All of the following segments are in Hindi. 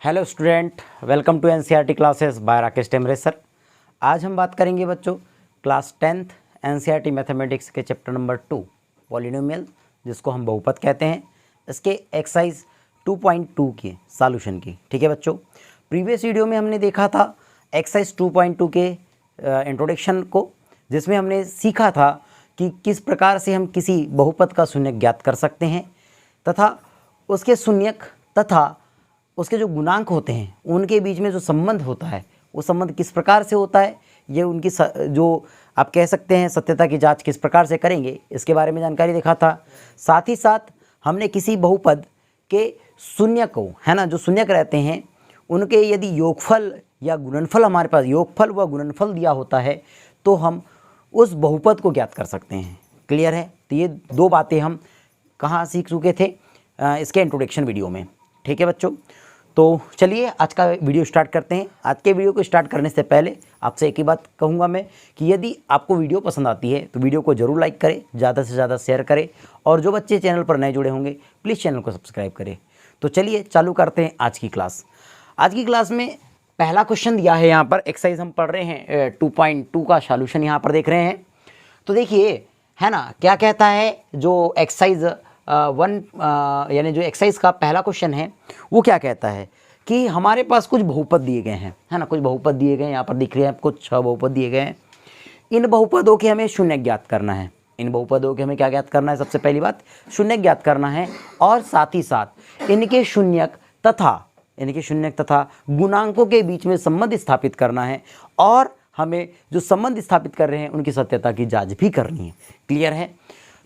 Hello student, welcome to NCERT classes by Rakesh Temre sir. आज हम बात करेंगे बच्चों क्लास 10th एनसीईआरटी मैथमेटिक्स के चैप्टर नंबर 2 पॉलिनोमियल, जिसको हम बहुपद कहते हैं, इसके एक्सरसाइज 2.2 के सॉल्यूशन की। ठीक है बच्चों, प्रीवियस वीडियो में हमने देखा था एक्सरसाइज 2.2 के इंट्रोडक्शन को, जिसमें हमने सीखा था कि किस प्रकार से हम किसी बहुपद का शून्यक ज्ञात कर सकते हैं तथा उसके शून्यक तथा उसके जो गुणांक होते हैं उनके बीच में जो संबंध होता है वो संबंध किस प्रकार से होता है, ये उनकी जो आप कह सकते हैं सत्यता की जांच किस प्रकार से करेंगे, इसके बारे में जानकारी देखा था। साथ ही साथ हमने किसी बहुपद के शून्य को, है ना, जो शून्यक रहते हैं उनके यदि योगफल या गुणनफल, हमारे पास योगफल व गुणनफल दिया होता है तो हम उस बहुपद को ज्ञात कर सकते हैं। क्लियर है? तो ये दो बातें हम कहाँ सीख चुके थे, इसके इंट्रोडक्शन वीडियो में। ठीक है बच्चों, तो चलिए आज का वीडियो स्टार्ट करते हैं। आज के वीडियो को स्टार्ट करने से पहले आपसे एक ही बात कहूँगा मैं कि यदि आपको वीडियो पसंद आती है तो वीडियो को ज़रूर लाइक करें, ज़्यादा से ज़्यादा शेयर करें, और जो बच्चे चैनल पर नए जुड़े होंगे प्लीज़ चैनल को सब्सक्राइब करें। तो चलिए चालू करते हैं आज की क्लास। आज की क्लास में पहला क्वेश्चन दिया है, यहाँ पर एक्सरसाइज हम पढ़ रहे हैं 2.2 का सॉल्यूशन यहाँ पर देख रहे हैं। तो देखिए, है ना, क्या कहता है जो एक्सरसाइज यानी जो एक्सरसाइज का पहला क्वेश्चन है वो क्या कहता है कि हमारे पास कुछ बहुपद दिए गए हैं, है ना, कुछ बहुपद दिए गए हैं, यहाँ पर दिख रहे हैं आपको 6 बहुपद दिए गए हैं। इन बहुपदों के हमें शून्य ज्ञात करना है। इन बहुपदों के हमें क्या ज्ञात करना है? सबसे पहली बात शून्य ज्ञात करना है, और साथ ही साथ इनके शून्यक तथा गुणांकों के बीच में संबंध स्थापित करना है, और हमें जो संबंध स्थापित कर रहे हैं उनकी सत्यता की जांच भी करनी है। क्लियर है?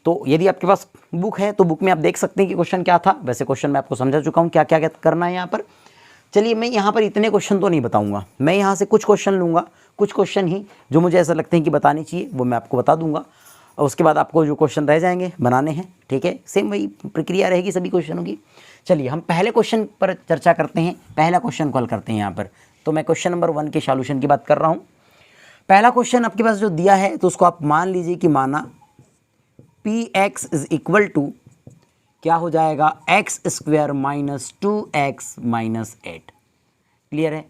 तो यदि आपके पास बुक है तो बुक में आप देख सकते हैं कि क्वेश्चन क्या था। वैसे क्वेश्चन मैं आपको समझा चुका हूँ क्या क्या करना है यहाँ पर। चलिए, मैं यहाँ पर इतने क्वेश्चन तो नहीं बताऊँगा, मैं यहाँ से कुछ क्वेश्चन लूँगा, कुछ क्वेश्चन ही जो मुझे ऐसा लगते हैं कि बताने चाहिए वो मैं आपको बता दूँगा, और उसके बाद आपको जो क्वेश्चन रह जाएंगे बनाने हैं। ठीक है, सेम वही प्रक्रिया रहेगी सभी क्वेश्चनों की। चलिए हम पहले क्वेश्चन पर चर्चा करते हैं, पहला क्वेश्चन कॉल करते हैं यहाँ पर। तो मैं क्वेश्चन नंबर 1 के सॉल्यूशन की बात कर रहा हूँ। पहला क्वेश्चन आपके पास जो दिया है तो उसको आप मान लीजिए कि माना px इज इक्वल टू क्या हो जाएगा, x square minus 2x minus 8। Clear है?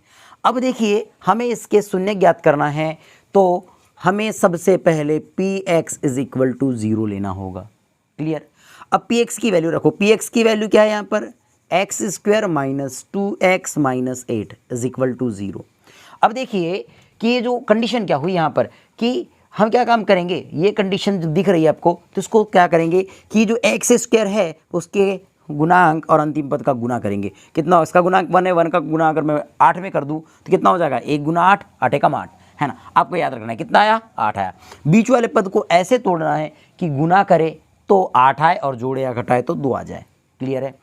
अब देखिए, हमें इसके शून्य ज्ञात करना है तो हमें सबसे पहले px इज इक्वल टू 0 लेना होगा। क्लियर? अब px की वैल्यू रखो, px की वैल्यू क्या है यहाँ पर, x square minus 2x minus 8 is equal to 0। अब देखिए कि ये जो कंडीशन क्या हुई यहाँ पर कि हम क्या काम करेंगे, ये कंडीशन जो दिख रही है आपको, तो इसको क्या करेंगे कि जो एक्स स्क्वायर है उसके गुणांक और अंतिम पद का गुना करेंगे। कितना इसका गुणांक 1 है, 1 का गुना अगर मैं 8 में कर दूं तो कितना हो जाएगा, 1 गुना 8, 8 एकम 8, है ना। आपको याद रखना है कितना आया, 8 आया। बीच वाले पद को ऐसे तोड़ना है कि गुना करे तो 8 आए और जोड़े या घटाए तो 2 आ जाए। क्लियर है?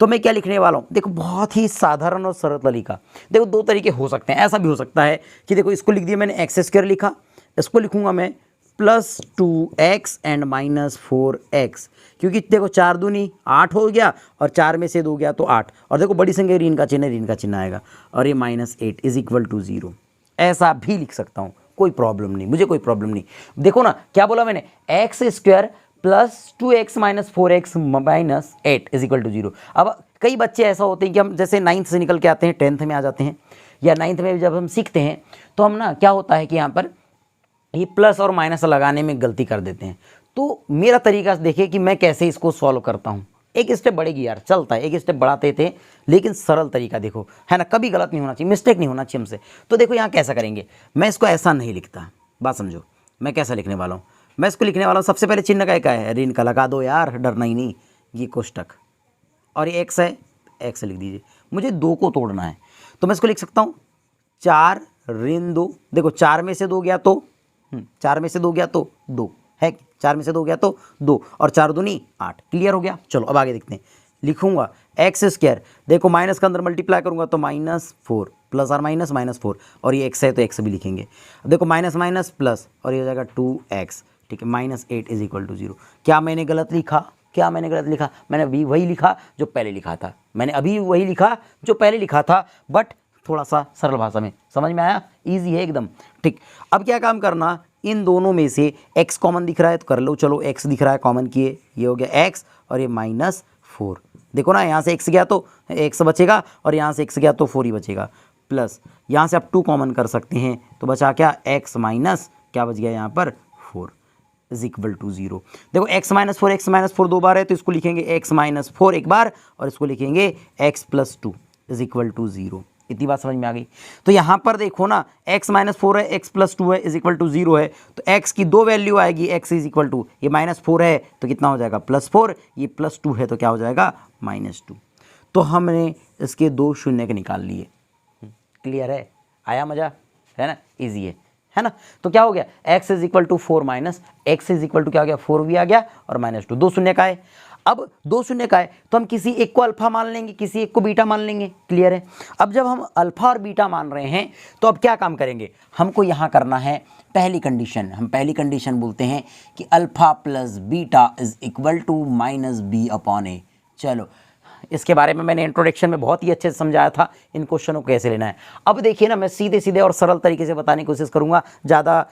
तो मैं क्या लिखने वाला हूँ, देखो बहुत ही साधारण और सरल तरीका। देखो दो तरीके हो सकते हैं, ऐसा भी हो सकता है कि देखो इसको लिख दिया मैंने एक्स स्क्वायर लिखा, इसको लिखूंगा मैं plus 2x and minus 4x, क्योंकि देखो 4 दूनी 8 हो गया और 4 में से 2 गया तो 8, और देखो बड़ी संख्या ऋण का चिन्ह आएगा, और ये माइनस 8 इज इक्वल टू 0। ऐसा भी लिख सकता हूँ, कोई प्रॉब्लम नहीं, मुझे कोई प्रॉब्लम नहीं। देखो ना क्या बोला मैंने, x square plus 2x minus 4x minus 8 is equal to 0। अब कई बच्चे ऐसा होते हैं कि हम जैसे 9th से निकल के आते हैं 10th में आ जाते हैं, या 9th में जब हम सीखते हैं तो हम ना क्या होता है कि यहाँ पर ये प्लस और माइनस लगाने में गलती कर देते हैं। तो मेरा तरीका देखिए कि मैं कैसे इसको सॉल्व करता हूँ। एक स्टेप बढ़ेगी यार, चलता है, एक स्टेप बढ़ाते थे, लेकिन सरल तरीका देखो, है ना, कभी गलत नहीं होना चाहिए, मिस्टेक नहीं होना चाहिए हमसे। तो देखो यहाँ कैसा करेंगे, मैं इसको ऐसा नहीं लिखता, बात समझो, मैं कैसा लिखने वाला हूँ। मैं इसको लिखने वाला हूँ, सबसे पहले चिन्ह का है, ऋण का लगा दो यार, डरना ही नहीं, ये कोष्टक, और ये एक्स है, एक्स लिख दीजिए। मुझे 2 को तोड़ना है तो मैं इसको लिख सकता हूँ 4 ऋण 2। देखो 4 में से 2 गया तो 4 में से 2 गया तो 2 है, 4 में से 2 गया तो 2, और 4 दूनी 8। क्लियर हो गया? चलो अब आगे देखते हैं। लिखूंगा एक्स स्क्वायर, देखो माइनस का अंदर मल्टीप्लाई करूंगा तो माइनस 4 प्लस और माइनस माइनस 4, और ये एक्स है तो एक्स भी लिखेंगे। अब देखो माइनस माइनस प्लस, और ये हो जाएगा 2x। ठीक है, माइनस 8 इज इक्वल टू 0। क्या मैंने गलत लिखा? मैंने अभी वही लिखा जो पहले लिखा था, बट थोड़ा सा सरल भाषा में समझ में आया, इजी है एकदम। ठीक, अब क्या काम करना, इन दोनों में से x कॉमन दिख रहा है तो कर लो, चलो x दिख रहा है कॉमन किए, ये हो गया x और ये माइनस 4। देखो ना, यहाँ से x गया तो x बचेगा और यहाँ से x गया तो 4 ही बचेगा, प्लस यहाँ से आप 2 कॉमन कर सकते हैं तो बचा क्या, x माइनस क्या बच गया यहाँ पर 4 इज इक्वल टू 0। देखो x माइनस फोर 2 बार है तो इसको लिखेंगे x माइनस 4 एक बार और इसको लिखेंगे x plus 2 is equal to 0। इतनी बात समझ में आ गई। तो यहाँ पर देखो ना, x माइनस 4 है, x प्लस 2 है इज इक्वल टू 0 है, तो x की 2 वैल्यू आएगी, x इज इक्वल टू, ये -4 है तो कितना हो जाएगा +4, ये +2 है तो क्या हो जाएगा -2। तो हमने इसके 2 शून्य के निकाल लिए। क्लियर है, आया मजा, है ना, ईजी है ना। तो क्या हो गया, x is equal to 4 minus x is equal to क्या हो गया, 4 भी आ गया और -2, 2 शून्य का है। अब 2 शून्य का है तो हम किसी एक को अल्फा मान लेंगे, किसी एक को बीटा मान लेंगे। क्लियर है। अब जब हम अल्फा और बीटा मान रहे हैं तो अब क्या काम करेंगे, हमको यहाँ करना है पहली कंडीशन। हम पहली कंडीशन बोलते हैं कि alpha plus beta is equal to -b/a। चलो, इसके बारे में मैंने इंट्रोडक्शन में बहुत ही अच्छे से समझाया था इन क्वेश्चनों को कैसे लेना है। अब देखिए ना, मैं सीधे सीधे और सरल तरीके से बताने की कोशिश करूँगा, ज़्यादा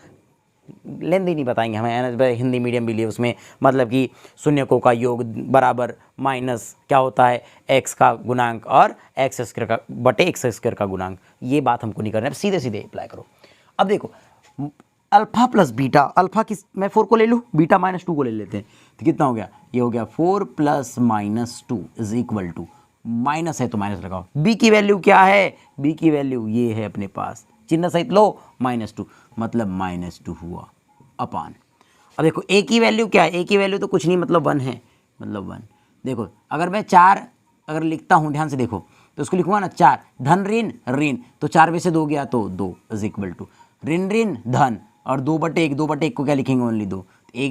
लेंदी नहीं बताएंगे। हमें हिंदी मीडियम भी लिए, उसमें मतलब कि शून्यकों का योग बराबर माइनस क्या होता है, x का गुणांक और x स्क्वायर का बटे x स्क्वायर का गुणांक। ये बात हमको नहीं करना है, सीधे सीधे अप्लाई करो। अब देखो, अल्फा प्लस बीटा, अल्फा किस, मैं 4 को ले लूँ, बीटा -2 को ले लेते हैं, तो कितना हो गया, ये हो गया 4 plus -2 is equal to, minus है तो माइनस लगाओ, b की वैल्यू क्या है, b की वैल्यू ये है अपने पास, चिन्ह सहित लो -2, मतलब -2 हुआ अपान। अब देखो a की वैल्यू क्या है, a की वैल्यू तो कुछ नहीं मतलब 1 है, मतलब 1। देखो अगर मैं 4 अगर लिखता हूँ, ध्यान से देखो, तो उसको लिखूंगा ना 4 धन ऋण ऋण, तो 4 में से 2 गया तो 2 इज इक्वल टू ऋण ऋण धन, और 2/1, 2/1 को क्या लिखेंगे, ओनली 2,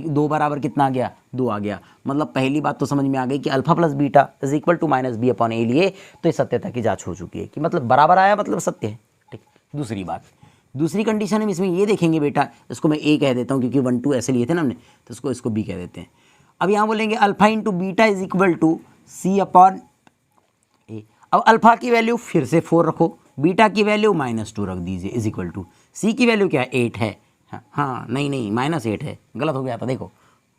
2 बराबर कितना आ गया, 2 आ गया। मतलब पहली बात तो समझ में आ गई कि alpha plus beta is equal to -b/a लिए तो ये सत्यता की जांच हो चुकी है कि मतलब बराबर आया, मतलब सत्य है। ठीक, दूसरी बात, दूसरी कंडीशन हम इसमें ये देखेंगे बेटा, इसको मैं a कह देता हूँ क्योंकि 1 2 ऐसे लिए थे ना हमने, तो इसको b कह देते हैं। अब यहाँ बोलेंगे alpha into beta is equal to c/a। अब अल्फा की वैल्यू फिर से 4 रखो, बीटा की वैल्यू -2 रख दीजिए इज इक्वल टू, c की वैल्यू क्या है, 8 है, हाँ नहीं -8 है, गलत हो गया था, देखो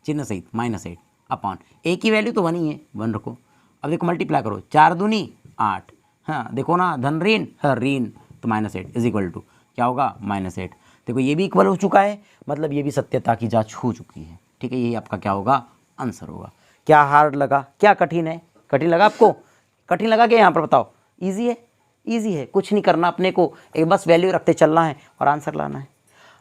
चिन्ह सहित -8 अपॉन, a की वैल्यू तो 1 ही है, 1 रखो। अब देखो मल्टीप्लाई करो, 4 दूनी 8, हाँ देखो ना, धन ऋण ऋण, तो -8 इज इक्वल टू क्या होगा, -8। देखो ये भी इक्वल हो चुका है, मतलब ये भी सत्यता की जांच हो चुकी है। ठीक है, यही आपका क्या होगा, आंसर होगा। क्या हार्ड लगा, क्या कठिन है, कठिन लगा आपको, कठिन लगा क्या, यहाँ पर बताओ, ईजी है, ईजी है, कुछ नहीं करना अपने को, एक बस वैल्यू रखते चलना है और आंसर लाना है।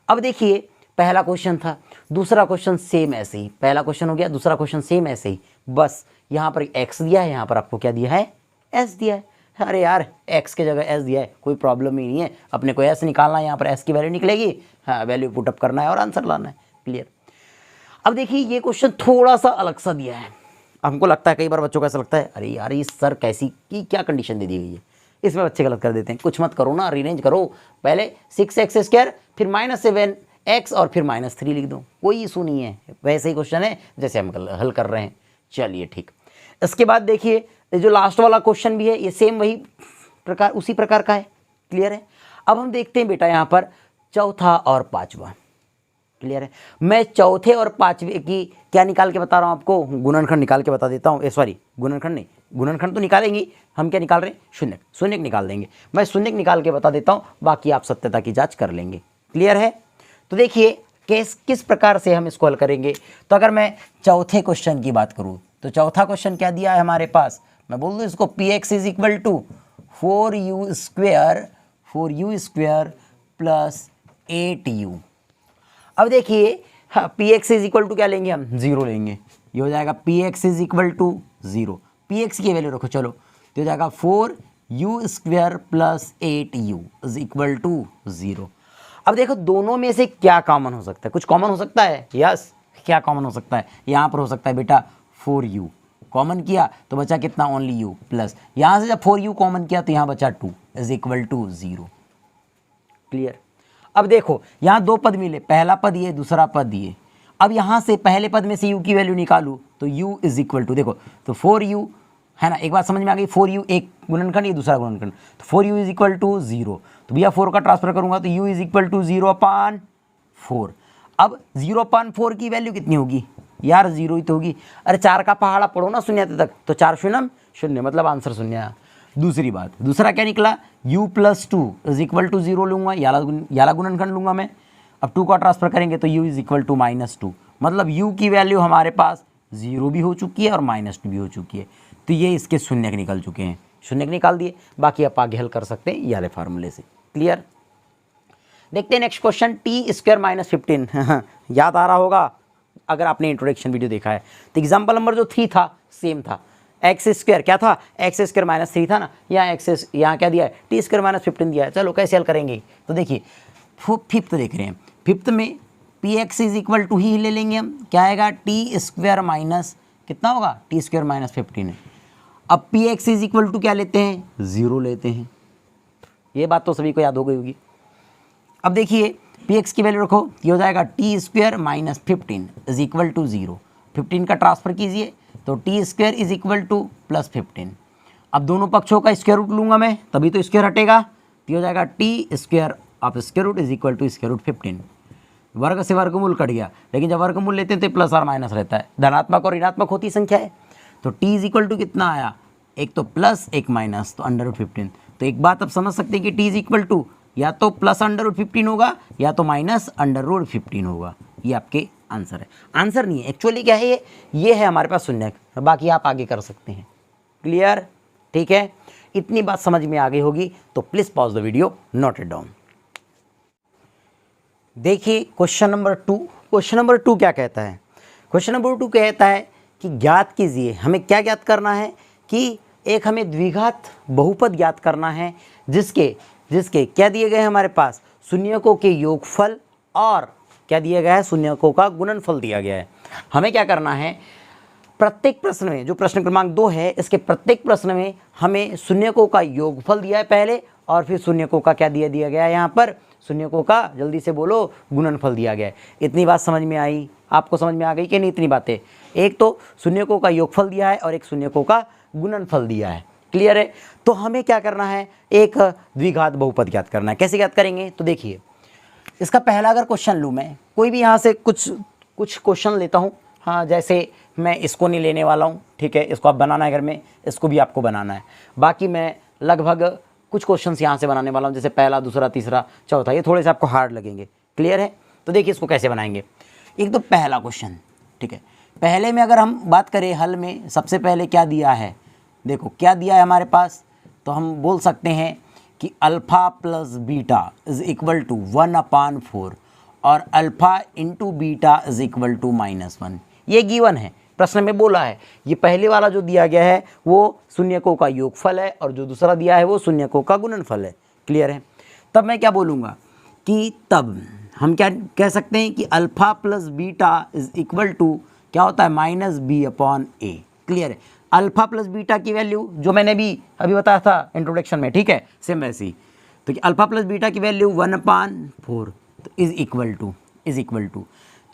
अब देखिए, पहला क्वेश्चन था, दूसरा क्वेश्चन सेम ऐसे ही, पहला क्वेश्चन हो गया, दूसरा क्वेश्चन सेम ऐसे ही, बस यहाँ पर x दिया है, यहाँ पर आपको क्या दिया है, s दिया है। अरे यार, x की जगह s दिया है, कोई प्रॉब्लम ही नहीं है, अपने को s निकालना है, यहाँ पर s की वैल्यू निकलेगी, हाँ वैल्यू पुटअप करना है और आंसर लाना है। क्लियर। अब देखिए, ये क्वेश्चन थोड़ा सा अलग सा दिया है, हमको लगता है कई बार बच्चों को ऐसा लगता है, अरे यार ये सर कैसी की क्या कंडीशन दे दी गई है, इसमें बच्चे गलत कर देते हैं। कुछ मत करो ना, रीअरेंज करो, पहले 6x² फिर -7x और फिर -3 लिख दो, कोई इशू नहीं है, वैसे ही क्वेश्चन है जैसे हम हल कर रहे हैं। चलिए ठीक, इसके बाद देखिए जो लास्ट वाला क्वेश्चन भी है, ये सेम वही प्रकार, उसी प्रकार का है। क्लियर है। अब हम देखते हैं बेटा यहाँ पर चौथा और पांचवा। क्लियर है। मैं चौथे और पांचवे की क्या निकाल के बता रहा हूँ आपको, गुणनखंड निकाल के बता देता हूँ। सॉरी, गुणनखंड नहीं, गुणनखंड तो निकालेंगे हम, क्या निकाल रहे हैं, शून्यक, शून्यक निकाल देंगे। मैं शून्यक निकाल के बता देता हूँ, बाकी आप सत्यता की जांच कर लेंगे। क्लियर है। तो देखिए किस प्रकार से हम इसको हल करेंगे। तो अगर मैं चौथे क्वेश्चन की बात करूँ तो चौथा क्वेश्चन क्या दिया है हमारे पास, मैं बोल दूँ इसको px is equal to 4u square plus 8u। अब देखिए px इज इक्वल टू क्या लेंगे हम, 0 लेंगे। ये हो जाएगा px is equal to 0, px की वैल्यू रखो, चलो तो हो जाएगा 4u square plus 8u is equal to 0। अब देखो दोनों में से क्या कॉमन हो सकता है, कुछ कॉमन हो सकता है, यस। क्या कॉमन हो सकता है, यहाँ पर हो सकता है बेटा 4u, कॉमन किया तो बचा कितना, ओनली u, प्लस यहाँ से जब 4u कॉमन किया तो यहाँ बचा 2 इज इक्वल टू 0। क्लियर। अब देखो यहाँ दो पद मिले, पहला पद ये, दूसरा पद ये। अब यहाँ से पहले पद में से u की वैल्यू निकालूँ तो u इज इक्वल टू, देखो तो 4u है ना, एक बात समझ में आ गई, 4u एक गुणनखंड, ये दूसरा गुणनखंड, तो 4u इज इक्वल टू 0। तो भैया 4 का ट्रांसफर करूँगा तो u इज इक्वल टू 0/4। अब 0/4 की वैल्यू कितनी होगी, यार जीरो ही तो होगी। अरे 4 का पहाड़ा पढ़ो ना शून्य तक, तो 4 शून्यम शून्य, मतलब आंसर शून्य आया। दूसरी बात, दूसरा क्या निकला, u+2 इज इक्वल टू 0 लूँगा, याला गुणनखंड लूँगा मैं। अब 2 का ट्रांसफर करेंगे तो u इज इक्वल टू -2, मतलब u की वैल्यू हमारे पास 0 भी हो चुकी है और -2 भी हो चुकी है। तो ये इसके शून्य निकल चुके हैं, शून्य निकाल दिए। बाकी आप आगे हल कर सकते हैं ये वाले फार्मूले से। क्लियर। देखते हैं नेक्स्ट क्वेश्चन, t² - 15 याद आ रहा होगा अगर आपने इंट्रोडक्शन वीडियो देखा है। तो एग्जाम्पल नंबर जो 3 था सेम था, x² क्या था, x² - 3 था ना, यहाँ क्या दिया है, t² - 15 दिया है। चलो कैसे हल करेंगे, तो देखिए फिफ्थ देख रहे हैं, फिफ्थ में px इज इक्वल टू ही ले लेंगे हम, क्या आएगा, t² माइनस कितना होगा, t² - 15। अब px इज इक्वल टू क्या लेते हैं, 0 लेते हैं। ये बात तो सभी को याद हो गई होगी। अब देखिए px की वैल्यू रखो, ये हो जाएगा t² - 15 इज इक्वल टू 0। 15 का ट्रांसफर कीजिए तो t² इज इक्वल टू +15। अब दोनों पक्षों का स्क्वायर रूट लूँगा मैं, तभी तो स्क्वायर हटेगा। तो हो जाएगा t² of square root is equal to square root 15। वर्ग से वर्गमूल कट गया, लेकिन जब वर्गमूल लेते हैं तो प्लस और माइनस रहता है, धनात्मक और ऋणात्मक होती संख्या है। तो t इज इक्वल टू कितना आया, एक तो प्लस एक माइनस, तो √15। तो एक बात आप समझ सकते हैं कि t इज इक्वल टू या तो प्लस √15 होगा या तो माइनस √15 होगा। ये आपके आंसर है, आंसर नहीं है एक्चुअली, क्या है ये है हमारे पास शून्य, बाकी आप आगे कर सकते हैं। क्लियर, ठीक है। इतनी बात समझ में आ गई होगी तो please pause the video, note it down. देखिए क्वेश्चन नंबर 2, क्वेश्चन नंबर 2 क्या कहता है, क्वेश्चन नंबर 2 कहता है कि ज्ञात कीजिए, हमें क्या ज्ञात करना है कि एक हमें द्विघात बहुपद ज्ञात करना है जिसके क्या दिए गए हैं हमारे पास, शून्यकों के योगफल और क्या दिया गया है, शून्यकों का गुणनफल दिया गया है। हमें क्या करना है, प्रत्येक प्रश्न में, जो प्रश्न क्रमांक 2 है, इसके प्रत्येक प्रश्न में हमें शून्यकों का योगफल दिया है पहले, और फिर शून्यकों का क्या दिया गया है यहाँ पर, शून्यकों का, जल्दी से बोलो, गुणनफल दिया गया है। इतनी बात समझ में आई, आपको समझ में आ गई कि नहीं इतनी बातें, एक तो शून्यकों का योगफल दिया है और एक शून्यकों का गुणनफल दिया है। क्लियर है। तो हमें क्या करना है, एक द्विघात बहुपद ज्ञात करना है। कैसे ज्ञात करेंगे, तो देखिए इसका पहला अगर क्वेश्चन लूँ मैं, कोई भी यहाँ से कुछ क्वेश्चन लेता हूँ। हाँ, जैसे मैं इसको नहीं लेने वाला हूँ, ठीक है, इसको आप बनाना है घर में, इसको भी आपको बनाना है। बाकी मैं लगभग कुछ क्वेश्चंस यहाँ से बनाने वाला हूँ, जैसे पहला, दूसरा, तीसरा, चौथा, ये थोड़े से आपको हार्ड लगेंगे। क्लियर है। तो देखिए इसको कैसे बनाएंगे। एक तो पहला क्वेश्चन, ठीक है, पहले में अगर हम बात करें हल में, सबसे पहले क्या दिया है, देखो क्या दिया है हमारे पास, तो हम बोल सकते हैं कि alpha plus beta is equal to 1/4 और alpha into beta is equal to -1। ये गिवन है, प्रश्न में बोला है। ये पहले वाला जो दिया गया है वो शून्यकों का योगफल है और जो दूसरा दिया है वो शून्यकों का गुणनफल है। क्लियर है। तब मैं क्या बोलूँगा कि तब हम क्या कह सकते हैं कि alpha plus beta is equal to क्या होता है, -b/a। क्लियर है। अल्फ़ा प्लस बीटा की वैल्यू जो मैंने अभी बताया था इंट्रोडक्शन में, ठीक है, सेम वैसे ही। तो कि अल्फ़ा प्लस बीटा की वैल्यू 1/4 तो इज़ इक्वल टू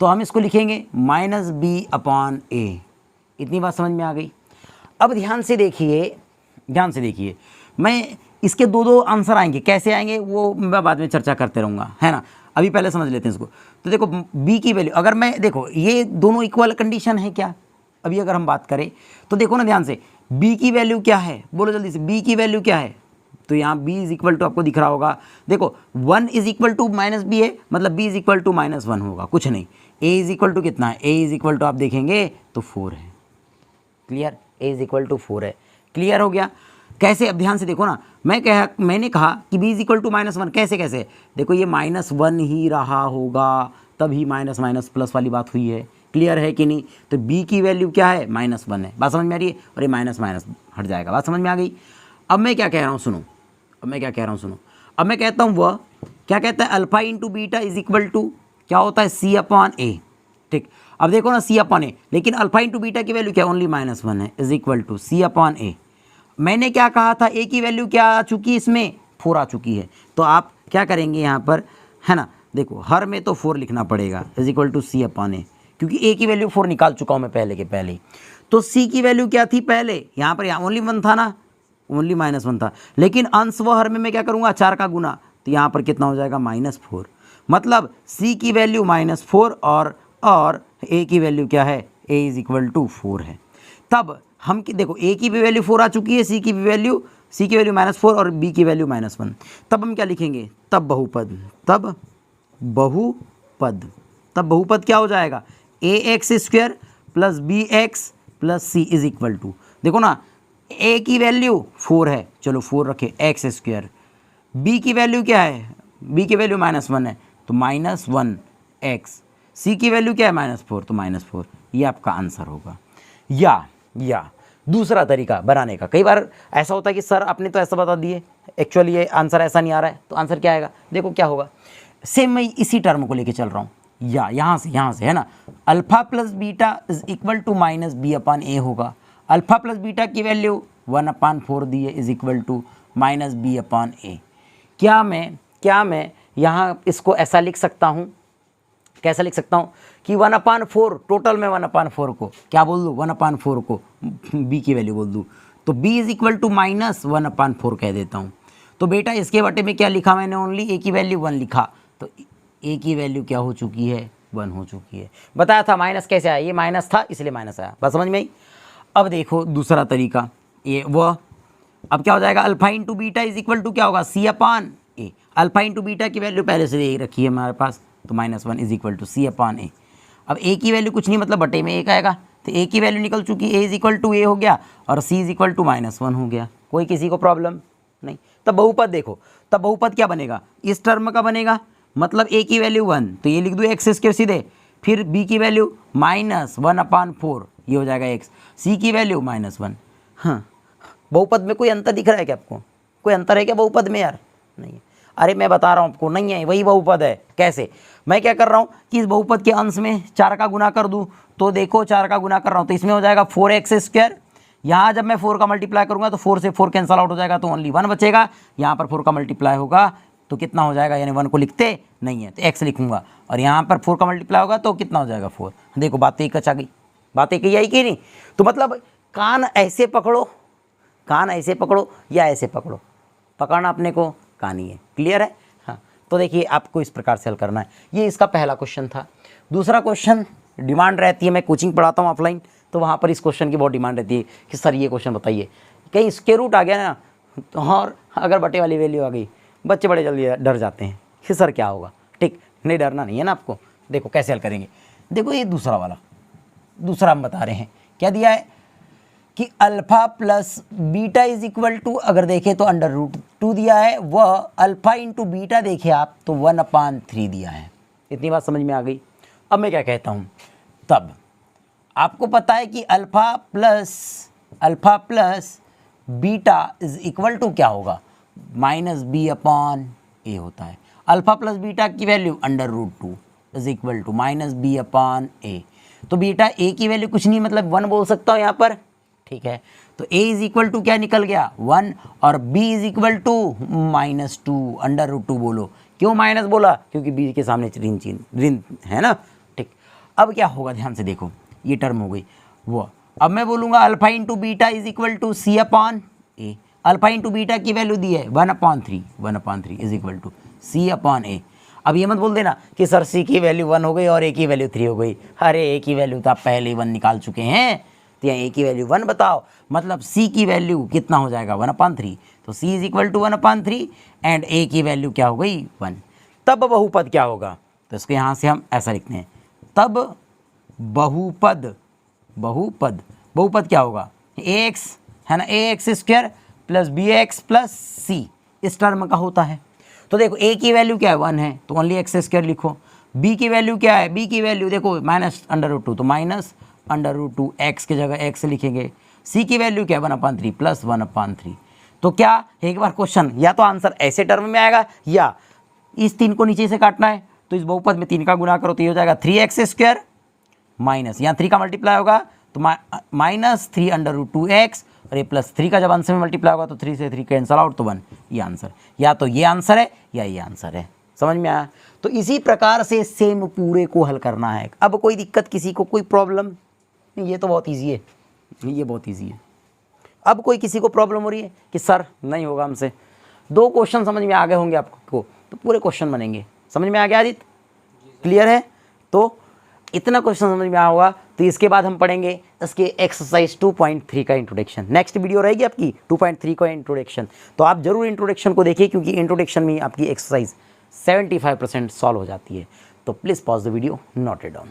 तो हम इसको लिखेंगे -b/a। इतनी बात समझ में आ गई। अब ध्यान से देखिए, मैं इसके दो आंसर आएंगे, कैसे आएंगे वो मैं बाद में चर्चा करते रहूँगा, है ना। अभी पहले समझ लेते हैं इसको। तो देखो b की वैल्यू, अगर मैं देखो ये दोनों इक्वल कंडीशन है क्या, अभी अगर हम बात करें तो देखो ना ध्यान से, b की वैल्यू क्या है, बोलो जल्दी से, b की वैल्यू क्या है। तो यहाँ b इज इक्वल टू आपको दिख रहा होगा, देखो 1 इज इक्वल टू -b है, मतलब b इज इक्वल टू -1 होगा, कुछ नहीं। a इज इक्वल टू कितना है, a इज इक्वल टू आप देखेंगे तो 4 है। Clear, a is equal to 4 है। क्लियर हो गया। कैसे, अब ध्यान से देखो ना, मैंने कहा कि b इज इक्वल टू -1, कैसे देखो ये -1 ही रहा होगा, तभी माइनस माइनस प्लस वाली बात हुई है। क्लियर है कि नहीं। तो b की वैल्यू क्या है, -1 है। बात समझ में आ रही है, और ये माइनस माइनस हट जाएगा। बात समझ में आ गई। अब मैं क्या कह रहा हूँ सुनो, अब मैं कहता हूँ वह क्या कहता है, alpha into beta is equal to क्या होता है, c/a। ठीक, अब देखो ना c/a, लेकिन अल्फ़ा इंटू बीटा की वैल्यू क्या, ओनली -1 है, इज इक्वल टू c/a। मैंने क्या कहा था, a की वैल्यू क्या आ चुकी है, इसमें 4 आ चुकी है। तो आप क्या करेंगे यहाँ पर, है ना, देखो हर में तो 4 लिखना पड़ेगा, इज इक्वल टू c/a, क्योंकि a की वैल्यू 4 निकाल चुका हूँ मैं पहले के पहले ही। तो c की वैल्यू क्या थी पहले, यहाँ पर ओनली 1 था ना, ओनली -1 था, लेकिन अंश व हर में मैं क्या करूँगा, 4 का गुना, तो यहाँ पर कितना हो जाएगा, -4। मतलब c की वैल्यू -4 और a की वैल्यू क्या है, ए इज इक्वल टू 4 है। तब हम देखो ए की भी वैल्यू 4 आ चुकी है, सी की वैल्यू -4 और बी की वैल्यू -1। तब हम क्या लिखेंगे, तब बहुपद, तब बहुपद क्या हो जाएगा, ax² plus bx plus c is equal to, देखो ना a की वैल्यू 4 है, चलो 4 रखे, x², b की वैल्यू क्या है, b की वैल्यू -1 है तो -1x, c की वैल्यू क्या है -4 तो -4, ये आपका आंसर होगा। या दूसरा तरीका बनाने का, कई बार ऐसा होता है कि सर आपने तो ऐसा बता दिए, एक्चुअली ये आंसर ऐसा नहीं आ रहा है, तो आंसर क्या आएगा, देखो क्या होगा, सेम मैं इसी टर्म को लेके चल रहा हूँ, या यहाँ से है ना, alpha plus beta is equal to -b/a होगा। अल्फा प्लस बीटा की वैल्यू 1/4 दी है इज इक्वल टू -b/a। क्या मैं यहाँ इसको ऐसा लिख सकता हूँ, कैसा लिख सकता हूँ कि 1/4 टोटल में 1/4 को क्या बोल दूँ, 1/4 को b की वैल्यू बोल दूँ, तो b इज इक्वल टू -1/4 कह देता हूँ। तो बेटा इसके बटे में क्या लिखा मैंने, ओनली a की वैल्यू 1 लिखा, तो a की वैल्यू क्या हो चुकी है, 1 हो चुकी है। बताया था माइनस कैसे आया, ये माइनस था इसलिए माइनस आया, बस समझ में आई। अब देखो दूसरा तरीका, ये वह अब क्या हो जाएगा, alpha into beta is equal to क्या होगा, c/a। अल्फा इंटू बीटा की वैल्यू पहले से यही रखी है हमारे पास, तो -1 इज इक्वल टू c/a। अब a की वैल्यू कुछ नहीं, मतलब बटे में 1 आएगा, तो a की वैल्यू निकल चुकी, a is equal to a हो गया और c इज इक्वल टू -1 हो गया, कोई किसी को प्रॉब्लम नहीं। तब बहुपद देखो, तब बहुपद क्या बनेगा, इस टर्म का बनेगा, मतलब a की वैल्यू 1 तो ये लिख दूँ x² सीधे, फिर b की वैल्यू -1/4 ये हो जाएगा x, c की वैल्यू -1। हाँ, बहुपद में कोई अंतर दिख रहा है क्या आपको, कोई अंतर है क्या बहुपद में यार, नहीं है। अरे मैं बता रहा हूँ आपको, नहीं है, वही बहुपद है। कैसे, मैं क्या कर रहा हूँ कि इस बहुपद के अंश में 4 का गुना कर दूँ, तो देखो 4 का गुना कर रहा हूँ तो इसमें हो जाएगा 4x², यहाँ जब मैं 4 का मल्टीप्लाई करूँगा तो 4 से 4 कैंसल आउट हो जाएगा, तो ओनली 1 बचेगा, यहाँ पर 4 का मल्टीप्लाई होगा तो कितना हो जाएगा, यानी 1 को लिखते नहीं है तो x लिखूँगा, और यहाँ पर 4 का मल्टीप्लाई होगा तो कितना हो जाएगा 4। देखो बात एक आ गई, बात एक ही आई कि नहीं। तो मतलब कान ऐसे पकड़ो या ऐसे पकड़ो, पकड़ना अपने को कान ही है, क्लियर है। हाँ, तो देखिए आपको इस प्रकार से हल करना है, ये इसका पहला क्वेश्चन था। दूसरा क्वेश्चन डिमांड रहती है, मैं कोचिंग पढ़ाता हूँ ऑफलाइन, तो वहाँ पर इस क्वेश्चन की बहुत डिमांड रहती है कि सर ये क्वेश्चन बताइए, कहीं स्क्वायर रूट आ गया ना, तो और अगर बटे वाली वैल्यू आ गई, बच्चे बड़े जल्दी डर जाते हैं कि सर क्या होगा। ठीक, नहीं डरना नहीं है ना आपको। देखो कैसे हल करेंगे, देखो ये दूसरा हम बता रहे हैं, क्या दिया है कि alpha plus beta is equal to, अगर देखें तो √2 दिया है, वह अल्फा इंटू बीटा देखें आप तो 1/3 दिया है। इतनी बात समझ में आ गई। अब मैं क्या कहता हूँ, तब आपको पता है कि alpha plus beta is equal to क्या होगा, -b/a होता है। अल्फा प्लस बीटा की value √2 is equal to -b/a। तो बीटा a की वैल्यू कुछ नहीं, मतलब 1 बोल सकता हूँ यहाँ पर, ठीक है। तो a इज इक्वल टू क्या निकल गया 1, और b इज इक्वल टू -2 √2 बोलो। क्यों माइनस बोला, क्योंकि b के सामने ऋण है ना। ठीक, अब क्या होगा ध्यान से देखो, ये टर्म हो गई वो। अब मैं बोलूँगा alpha into beta is equal to c/a। Alpha into beta की वैल्यू दी है 1/3 इज इक्वल टू c/a। अब ये मत बोल देना कि सर c की वैल्यू 1 हो गई और a की वैल्यू 3 हो गई। अरे a की वैल्यू तो आप पहले ही 1 निकाल चुके हैं, तो यहाँ a की वैल्यू 1 बताओ, मतलब c की वैल्यू कितना हो जाएगा 1/3। तो c is equal to 1/3 and a की वैल्यू क्या हो गई 1। तब बहुपद क्या होगा, तो इसको यहाँ से हम ऐसा लिखते हैं, तब बहुपद क्या होगा, ax है ना, ax² plus bx plus c इस टर्म का होता है। तो देखो a की वैल्यू क्या है 1 है, तो ओनली x² लिखो। b की वैल्यू क्या है, b की वैल्यू देखो -√2 तो -√2 x की जगह x लिखेंगे। c की वैल्यू क्या है 1/3 प्लस 1/3। तो क्या एक बार क्वेश्चन, या तो आंसर ऐसे टर्म में आएगा या इस 3 को नीचे से काटना है, तो इस बहुपद में 3 का गुना करो तो ये हो जाएगा 3x² माइनस, यहाँ 3 का मल्टीप्लाई होगा तो -3√2x, और ये +3 का जब आंसर में मल्टीप्लाई होगा तो 3 से 3 कैंसल आउट तो 1। ये आंसर, या तो ये आंसर है या ये आंसर है। समझ में आया। तो इसी प्रकार से सेम पूरे को हल करना है। अब कोई दिक्कत किसी को, कोई प्रॉब्लम, ये तो बहुत ईजी है, ये बहुत ईजी है। अब कोई किसी को प्रॉब्लम हो रही है कि सर नहीं होगा हमसे, 2 क्वेश्चन समझ में आ गए होंगे आपको, तो पूरे क्वेश्चन बनेंगे। समझ में आ गया आदित्य, क्लियर है। तो इतना क्वेश्चन समझ में आया होगा तो इसके बाद हम पढ़ेंगे इसके एक्सरसाइज 2.3 का इंट्रोडक्शन। नेक्स्ट वीडियो रहेगी आपकी 2.3 का इंट्रोडक्शन, तो आप जरूर इंट्रोडक्शन को देखिए क्योंकि इंट्रोडक्शन में आपकी एक्सरसाइज 75% सॉल्व हो जाती है। तो please pause the video, note it down.